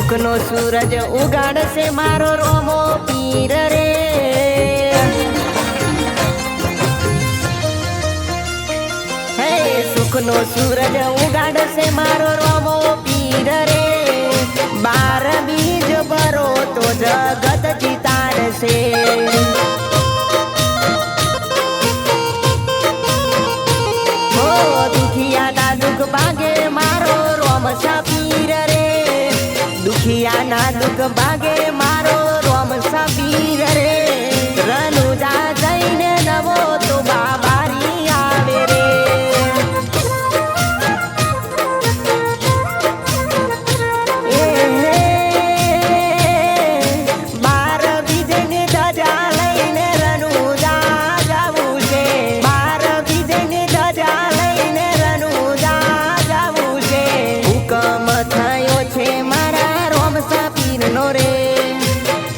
સુખનો સૂરજ ઉગાડશે મારો રોમો પીર રે. હે સુખનો સૂરજ ઉગાડશે મારો રોમો પીર રે. 12 બીજ ભરો તો જગત જીતાડશે. દુખિયાના દુઃખ ભાગે મારો રોમસા પીર રે. દુખિયાના દુઃખ ભાગે મારો રોમસા પીર રે. રનુજા જઈને નવો તો બાબારી આવે રે.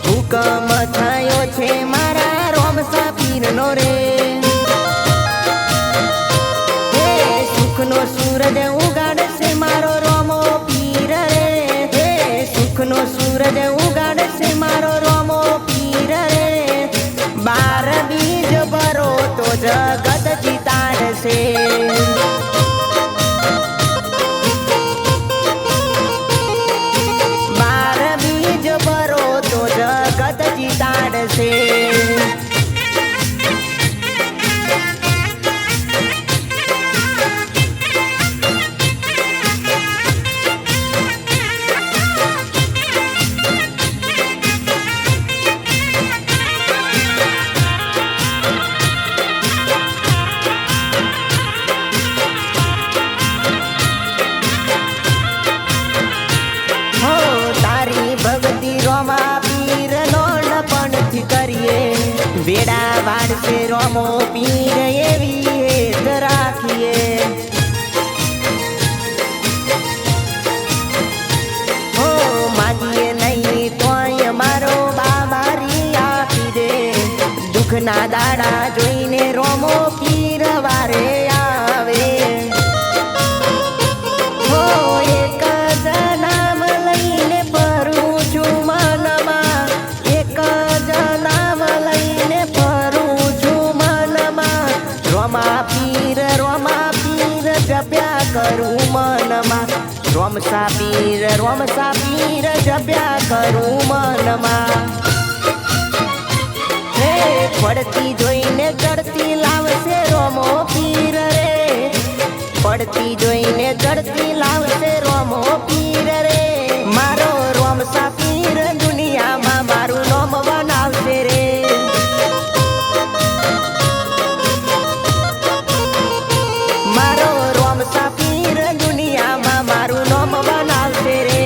હુકમ થયો છે મારા રોમસા પીરનો રે. હે સુખનો સૂરજ ઉગાડશે મારો રોમો પીર રે. હે સુખનો સૂરજ ઉગાડશે મારો રોમો પીર રે. 12 બીજ ભરો તો જગત જીતાડશે. જગત જીતાડશે. તારી ભક્તિ રોમા કરીએ. વેડા વાળશે રોમો પીર એવી હેત રાખીએ. હો માગીએ નહીં તોય મારો બાબારી આપી દે. દુઃખના દાડા જોઈને રોમો પીર વારે આવે. હો એક જ નામ લઈને ફરું છું મનમાં. એક જ નામ લઈને ફરું છું મનમાં. રોમા પીર જપ્યા કરું મનમાં. રોમસા પીર જપ્યા કરું મનમાં. હે પડતી જોઈને ચડતી લાવશે રોમો પીર રે. પડતી જોઈને ચડતી લાવશે રોમો પીર રે. મારો રોમસા પીર દુનિયામાં મારું નામ બનાવશે રે. મારો રોમસા પીર દુનિયામાં મારું નામ બનાવશે રે.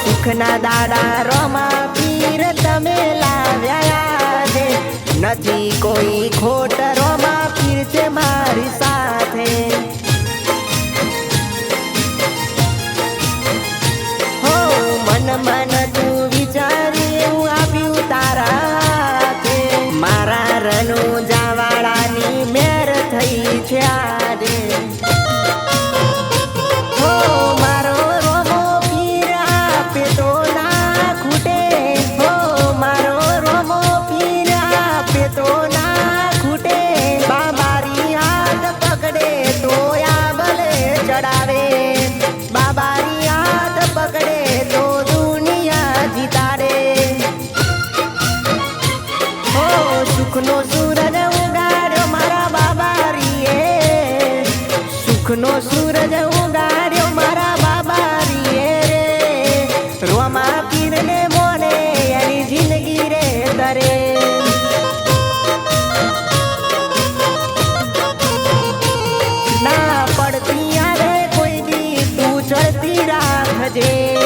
સુખના દાડા રોમા પીર તમે લાવ્યા છે. નથી કોઈ ખોટ રોમા પીર છે મારી સાથે. હો મન તું વિચારી એવું આપ્યું તારા હાથે. મારા રનુજા વાળાની મેર થઈ છે આજે. હો મારો રોમો પીર આપે તો ના ખૂટે. હો મારો રોમો પીર આપે તો ના ખૂટે. બાબારી હાથ પકડે તો આબલે ચડાવે. બાબારી હાથ પકડે તો દુનિયા જીતાડે. હો સુખનો સૂરજ ઉગાડ્યો મારા બાબારીએ. સુખનો સૂરજ ઉગાડ્યો મારા બાબારીએ રે. રોમા પીરને મોને એની જિંદગી રે તરે. ના પડતી આવે કોઈ દી તું ચડતી રાખજે.